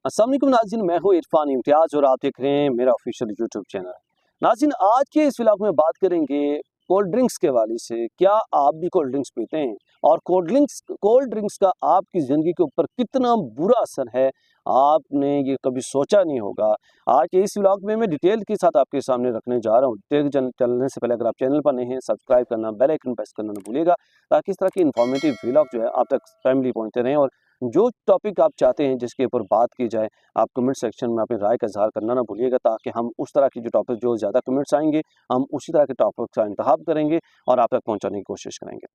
अस्सलाम वालेकुम नाज़रीन, मैं हूँ इरफान इम्तियाज़ और आप देख रहे हैं मेरा ऑफिशियल यूट्यूब चैनल। नाज़रीन, आज के इस व्लॉग में बात करेंगे कोल्ड ड्रिंक्स के हवाले से। क्या आप भी कोल्ड ड्रिंक्स पीते हैं और कोल्ड ड्रिंक्स का आपकी ज़िंदगी के ऊपर कितना बुरा असर है, आपने ये कभी सोचा नहीं होगा। आज के इस व्लॉग में मैं डिटेल के साथ आपके सामने रखने जा रहा हूँ। डिटेल चलने से पहले अगर आप चैनल पर नए हैं, सब्सक्राइब करना, बेल आइकन प्रेस करना ना भूलिएगा, ताकि इस तरह के इन्फॉर्मेटिव व्लॉग जो है आप तक टाइमली पहुँचते रहें। और जो टॉपिक आप चाहते हैं जिसके ऊपर बात की जाए, आप कमेंट सेक्शन में अपनी राय का इज़हार करना ना भूलिएगा, ताकि हम उस तरह की जो ज़्यादा कमेंट्स आएंगे, हम उसी तरह के टॉपिक का इंतखाब करेंगे और आप तक पहुंचाने की कोशिश करेंगे।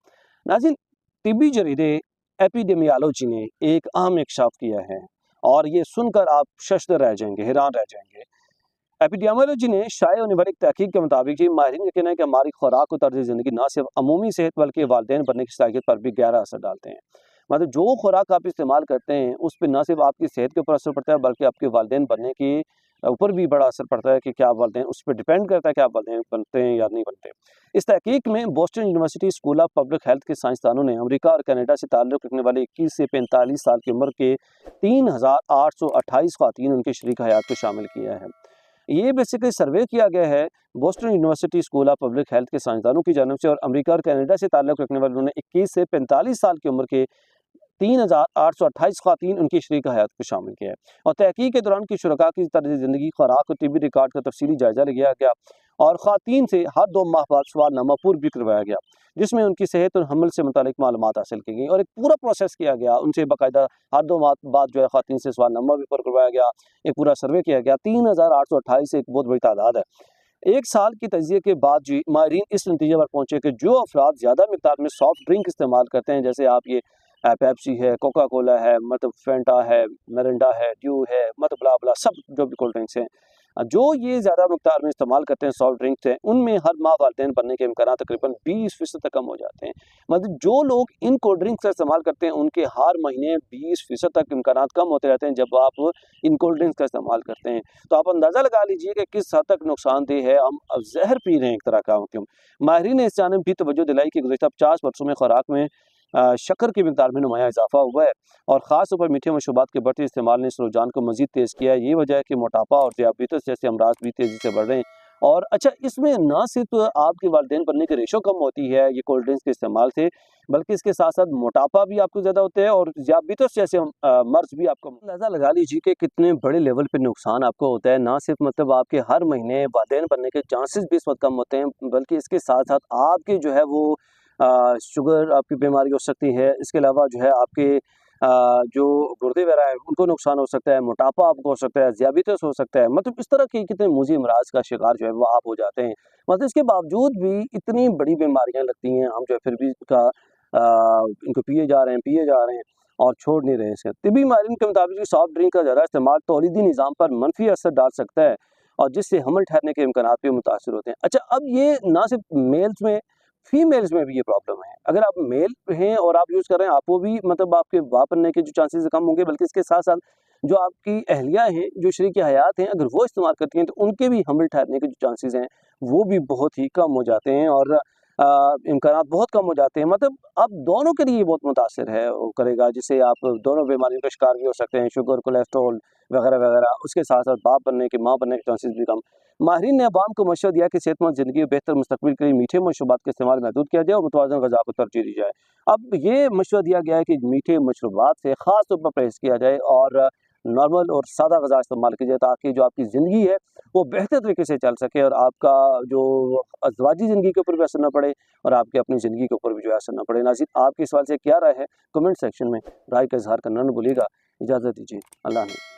नाज़रीन, तिब्बी जरीदे एपिडेमियोलॉजी ने एक अहम इंकशाफ किया है और ये सुनकर आप शशद रह जाएंगे, हैरान रह जाएंगे। एपिडेमियोलॉजी ने शाये होने वाली एक तहकीक के मुताबिक ये माहिरीन का कहना है कि हमारी खुराक और तर्ज ज़िंदगी न सिर्फ अमूमी सेहत बल्कि वालिदैन बनने की सलाहियत पर भी गहरा असर डालते हैं। मतलब जो खुराक आप इस्तेमाल करते हैं उस पर न सिर्फ आपकी सेहत के ऊपर असर पड़ता है, बल्कि आपके वालिदैन बनने के ऊपर भी बड़ा असर पड़ता है कि क्या आप वालिदैन, उस पर डिपेंड करता है कि आप वालिदैन बनते हैं या नहीं बनते। इस तहकीक में Boston university school of public health के साइंसदानों ने अमेरिका और कनाडा से ताल्लुक़ रखने वाले 21 से 45 साल की उम्र के 3828 ख़वातीन उनके शरीक हयात को शामिल किया है। ये बेसिकली सर्वे किया गया है Boston university school of public health के साइंसदानों की जानिब से, और अमेरिका और कनाडा से ताल्लुक़ रखने वाले उन्होंने 21 से 45 साल की उम्र के 3828 ख़वातीन उनकी शरीक हयात को शामिल किया है। और तहकीक के दौरान की शुरका की तर्ज ज़िंदगी, खुराक और टिबी रिकॉर्ड का तफसीली जायजा लिया गया और ख़वातीन से हर 2 माह बाद सवालनामा पूर्व भी करवाया गया, जिसमें उनकी सेहत और हमल से मुतालिक मालूमात हासिल की गई और एक पूरा प्रोसेस किया गया। उनसे बाकायदा हर 2 माह बाद जो है ख़वातीन से सवालनामा भी पूरा करवाया गया, एक पूरा सर्वे किया गया। 3828 एक बहुत बड़ी तादाद है। 1 साल की तजिए के बाद जी माहिरीन इस नतीजे पर पहुंचे कि जो अफराद ज़्यादा मिकदार में सॉफ्ट ड्रिंक इस्तेमाल करते हैं, जैसे आप ये पेप्सी है, कोका कोला है, मतलब फेंटा है, मिरिंडा है, ड्यू है, मतलब ब्ला ब्ला, सब जो भी कोल्ड ड्रिंक्स हैं, जो ये ज़्यादा मिकदार में इस्तेमाल करते हैं सॉफ्ट ड्रिंक्स हैं, उनमें हर माह वालिदैन बनने के इम्कान तकरीबन 20% तक कम हो जाते हैं। मतलब जो लोग इन कोल्ड ड्रिंक्स का इस्तेमाल करते हैं उनके हर महीने 20% तक इम्कान कम होते रहते हैं जब आप इन कोल्ड ड्रिंक्स का इस्तेमाल करते हैं। तो आप अंदाज़ा लगा लीजिए कि किस हद तक नुकसानदेह है। हम अब जहर पी रहे हैं एक तरह का। माहिरीन ने इस जानिब भी तवज्जो दिलाई कि गुज़श्ता 50 वर्षों में खुराक में शक्कर की मिकदार में नुमाया इजाफा हुआ है और ख़ास तौर पर मीठे मशरूबात के बढ़ते इस्तेमाल ने इस रुझान को मज़ीद तेज़ किया है। ये वजह है कि मोटापा और ज़ियाबतीस जैसे अमराज भी तेज़ी से बढ़ रहे हैं। और अच्छा, इसमें ना सिर्फ आपके वालिदैन बनने की रेशो कम होती है ये कोल्ड ड्रिंक्स के इस्तेमाल से, बल्कि इसके साथ साथ मोटापा भी आपको ज़्यादा होता है और ज़ियाबतीस जैसे मर्ज़ भी आपको। अंदाज़ा लगा लीजिए कि कितने बड़े लेवल पे नुकसान आपको होता है। ना सिर्फ मतलब आपके हर महीने वालिदैन बनने के चांसेस भी इस वक्त कम होते हैं, बल्कि इसके साथ साथ आपके जो है वो शुगर आपकी बीमारी हो सकती है। इसके अलावा जो है आपके जो गुर्दे वगैरह हैं उनको नुकसान हो सकता है, मोटापा आपको हो सकता है, ज़ियाबतीस हो सकता है। मतलब इस तरह के कितने मुज़ी अमराज का शिकार जो है वो आप हो जाते हैं। मतलब इसके बावजूद भी इतनी बड़ी बीमारियाँ लगती हैं, हम जो है फिर भी इनको पिए जा रहे हैं और छोड़ नहीं रहे इसे। तिब्बी माहिरीन के मुताबिक सॉफ्ट ड्रिंक का ज़्यादा इस्तेमाल तौलीदी निज़ाम पर मनफी असर डाल सकता है और जिससे हमल ठहरने के इम्कानात भी मुतासिर होते हैं। अच्छा, अब ये ना सिर्फ मेल्स में, फीमेल्स में भी ये प्रॉब्लम है। अगर आप मेल हैं और आप यूज़ कर रहे हैं, आपको भी मतलब आपके बाप बनने के जो चांसेस कम होंगे, बल्कि इसके साथ-साथ जो आपकी अहलिया हैं, जो शरीक हयात हैं, अगर वो इस्तेमाल करती हैं तो उनके भी हमल ठहरने के जो चांसेस हैं, वो भी बहुत ही कम हो जाते हैं और इम्कानात बहुत कम हो जाते हैं। मतलब अब दोनों के लिए बहुत मुतासिर है वो करेगा, जिससे आप दोनों बीमारियों का शिकार भी हो सकते हैं, शुगर, कोलेस्ट्रॉल वगैरह-वगैरह। उसके साथ-साथ बाप बनने के, माँ बनने के चांसेस भी कम। माहिरीन ने अवाम को मशवरा दिया कि सेहतमंद ज़िंदगी और बेहतर मुस्तकबिल के लिए मीठे मशरूबात का इस्तेमाल महदूद किया जाए और मुतवाज़न ग़िज़ा को तरजीह दी जाए। अब ये मशवरा दिया गया है कि मीठे मशरूबात से ख़ास तौर पर परहेज़ किया जाए और नॉर्मल और सादा ग़िज़ा इस्तेमाल की जाए, ताकि जो आपकी ज़िंदगी है वो बेहतर तरीके से चल सके और आपका जो अज़वाजी ज़िंदगी के ऊपर भी असर ना पड़े और आपकी अपनी ज़िंदगी के ऊपर भी जो है असर ना पड़े। नाज़रीन, आपके इस सवाल से क्या राय है? कमेंट सेक्शन में राय का इज़हार करना ना भूलिएगा। इजाज़त दीजिए। अल्लाह हाफ़िज़।